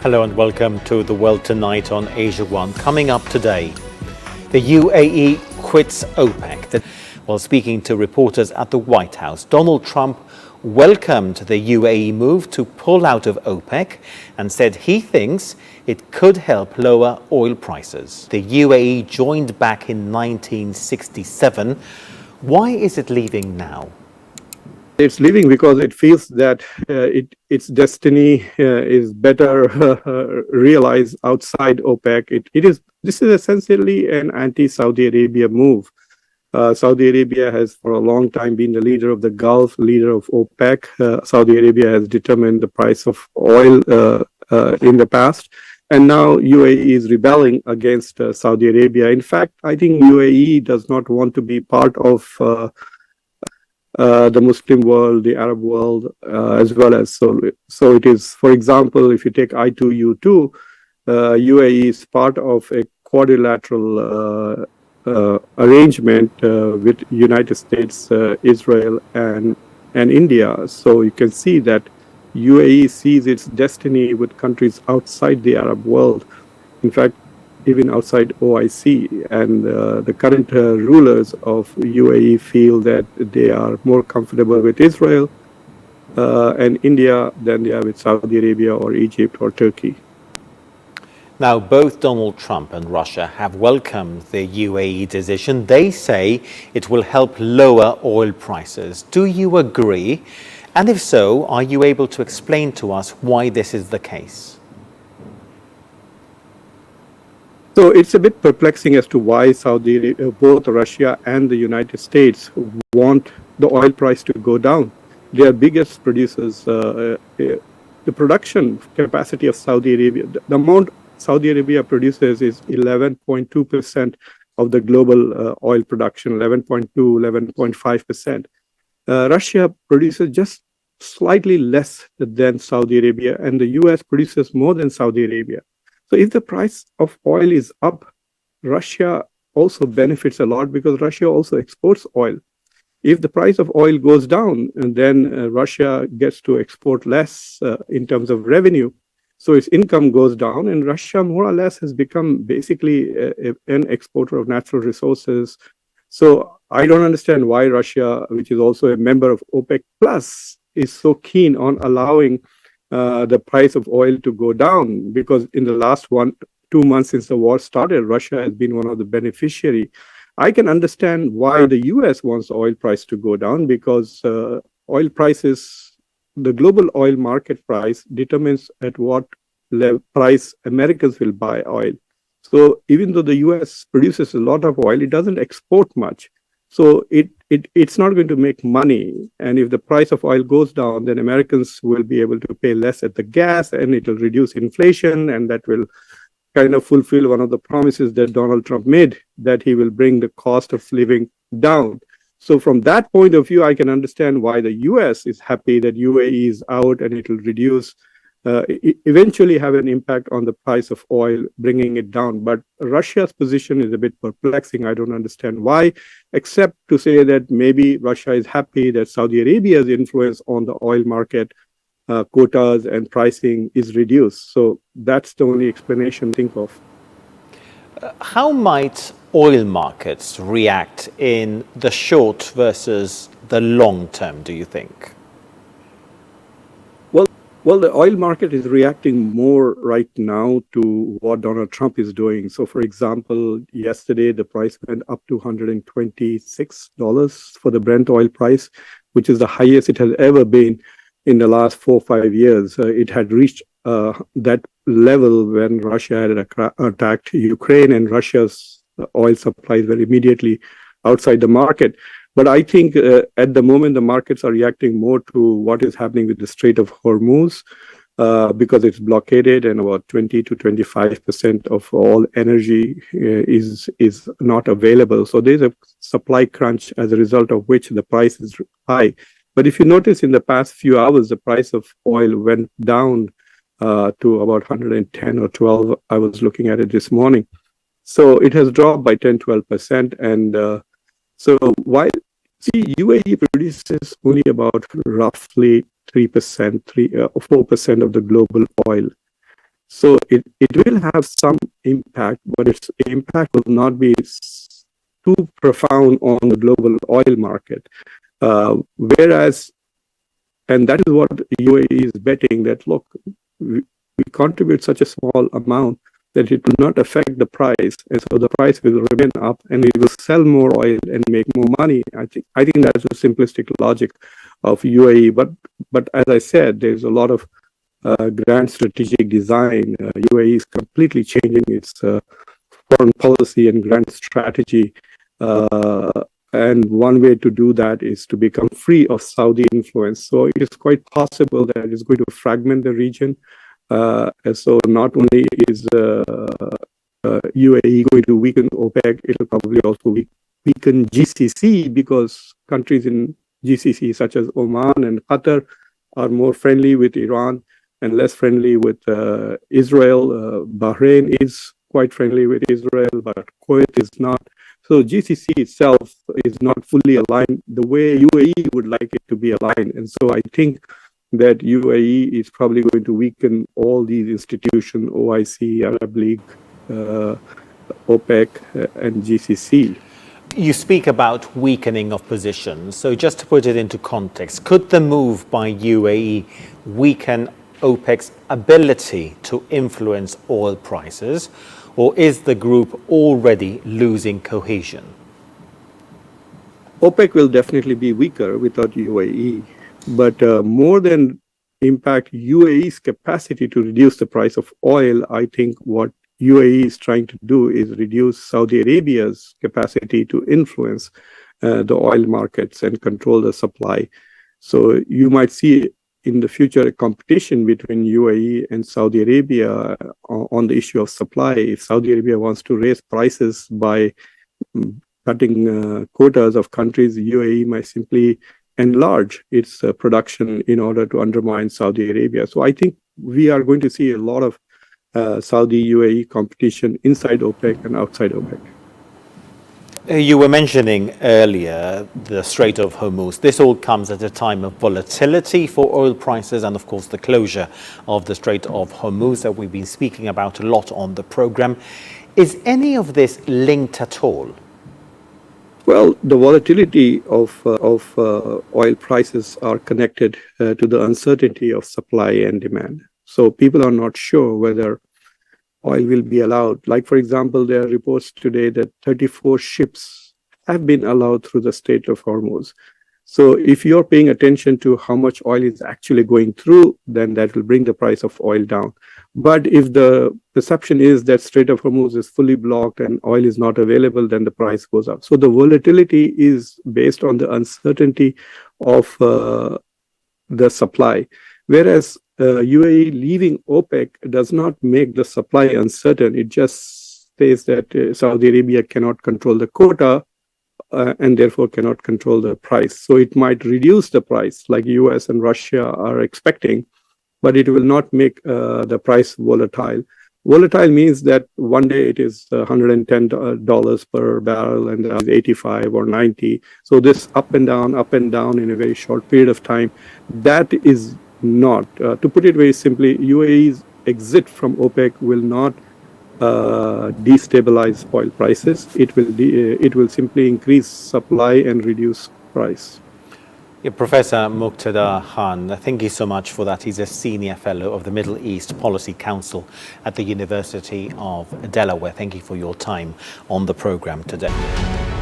Hello and welcome to The World Tonight on Asia One. Coming up today, the UAE quits OPEC. While speaking to reporters at the White House, Donald Trump welcomed the UAE move to pull out of OPEC and said he thinks it could help lower oil prices. The UAE joined back in 1967. Why is it leaving now? It's leaving because it feels that its destiny is better realized outside OPEC. This is essentially an anti-Saudi Arabia move. Saudi Arabia has for a long time been the leader of the Gulf, leader of OPEC. Saudi Arabia has determined the price of oil in the past, and now UAE is rebelling against Saudi Arabia. In fact, I think UAE does not want to be part of the Muslim world, the Arab world, as well as so it is. For example, if you take I2U2, UAE is part of a quadrilateral arrangement with United States, Israel, and India. So you can see that UAE sees its destiny with countries outside the Arab world. In fact, even outside OIC, and the current rulers of UAE feel that they are more comfortable with Israel and India than they are with Saudi Arabia or Egypt or Turkey. Now, both Donald Trump and Russia have welcomed the UAE decision. They say it will help lower oil prices. Do you agree? And if so, are you able to explain to us why this is the case? So it's a bit perplexing as to why both Russia and the United States want the oil price to go down. They are biggest producers. The production capacity of Saudi Arabia, the amount Saudi Arabia produces is 11.2% of the global oil production, 11.5%. Russia produces just slightly less than Saudi Arabia, and the US produces more than Saudi Arabia. So if the price of oil is up, Russia also benefits a lot because Russia also exports oil. If the price of oil goes down, and then Russia gets to export less in terms of revenue. So its income goes down, and Russia more or less has become basically an exporter of natural resources. So I don't understand why Russia, which is also a member of OPEC Plus, is so keen on allowing the price of oil to go down, because in the last 2 months since the war started, Russia has been one of the beneficiaries. I can understand why the US wants the oil price to go down, because oil prices, the global oil market price determines at what price Americans will buy oil. So even though the US produces a lot of oil, it doesn't export much. So it's not going to make money. And if the price of oil goes down, then Americans will be able to pay less at the gas, and it will reduce inflation, and that will kind of fulfill one of the promises that Donald Trump made, that he will bring the cost of living down. So from that point of view, I can understand why the US is happy that UAE is out, and it will reduce, eventually have an impact on the price of oil, bringing it down. But Russia's position is a bit perplexing. I don't understand why, except to say that maybe Russia is happy that Saudi Arabia's influence on the oil market, quotas and pricing is reduced. So that's the only explanation I think of. How might oil markets react in the short versus the long term, do you think? Well, the oil market is reacting more right now to what Donald Trump is doing. So, for example, yesterday the price went up to $126 for the Brent oil price, which is the highest it has ever been in the last 4 or 5 years. It had reached that level when Russia had attacked Ukraine, and Russia's oil supplies were immediately outside the market. But I think at the moment, the markets are reacting more to what is happening with the Strait of Hormuz, because it's blockaded, and about 20 to 25% of all energy is not available. So there's a supply crunch, as a result of which the price is high. But if you notice, in the past few hours, the price of oil went down to about 110 or 12. I was looking at it this morning. So it has dropped by 10, 12%. And so while UAE produces only about roughly 3%, 4% of the global oil. So it will have some impact, but its impact will not be too profound on the global oil market. Whereas, and that is what UAE is betting, that look, we contribute such a small amount that it will not affect the price, and so the price will remain up, and we will sell more oil and make more money. I think that's the simplistic logic of UAE. But as I said, there's a lot of grand strategic design. UAE is completely changing its foreign policy and grand strategy. And one way to do that is to become free of Saudi influence. So it is quite possible that it's going to fragment the region. And so not only is UAE going to weaken OPEC, it will probably also weaken GCC, because countries in GCC such as Oman and Qatar are more friendly with Iran and less friendly with Israel. Bahrain is quite friendly with Israel, but Kuwait is not. So GCC itself is not fully aligned the way UAE would like it to be aligned. And so I think that UAE is probably going to weaken all these institutions, OIC, Arab League, OPEC, and GCC. You speak about weakening of positions. So just to put it into context, could the move by UAE weaken OPEC's ability to influence oil prices, or is the group already losing cohesion? OPEC will definitely be weaker without UAE, but more than impact UAE's capacity to reduce the price of oil, I think what UAE is trying to do is reduce Saudi Arabia's capacity to influence the oil markets and control the supply. So you might see in the future a competition between UAE and Saudi Arabia on the issue of supply. If Saudi Arabia wants to raise prices by cutting quotas of countries, UAE might simply enlarge its production in order to undermine Saudi Arabia. So I think we are going to see a lot of Saudi-UAE competition inside OPEC and outside OPEC. You were mentioning earlier the Strait of Hormuz. This all comes at a time of volatility for oil prices and, of course, the closure of the Strait of Hormuz that we've been speaking about a lot on the program. Is any of this linked at all? Well, the volatility of oil prices are connected to the uncertainty of supply and demand. So people are not sure whether oil will be allowed. Like, for example, there are reports today that 34 ships have been allowed through the Strait of Hormuz. So if you're paying attention to how much oil is actually going through, then that will bring the price of oil down. But if the perception is that Strait of Hormuz is fully blocked and oil is not available, then the price goes up. So the volatility is based on the uncertainty of the supply. Whereas UAE leaving OPEC does not make the supply uncertain. It just says that Saudi Arabia cannot control the quota and therefore cannot control the price. So it might reduce the price like US and Russia are expecting, but it will not make the price volatile. Volatile means that one day it is $110 per barrel and then 85 or 90. So this up and down in a very short period of time, that is not. To put it very simply, UAE's exit from OPEC will not destabilize oil prices. It will simply increase supply and reduce price. Yeah, Professor Muqtedar Khan, thank you so much for that. He's a senior fellow of the Middle East Policy Council at the University of Delaware. Thank you for your time on the program today.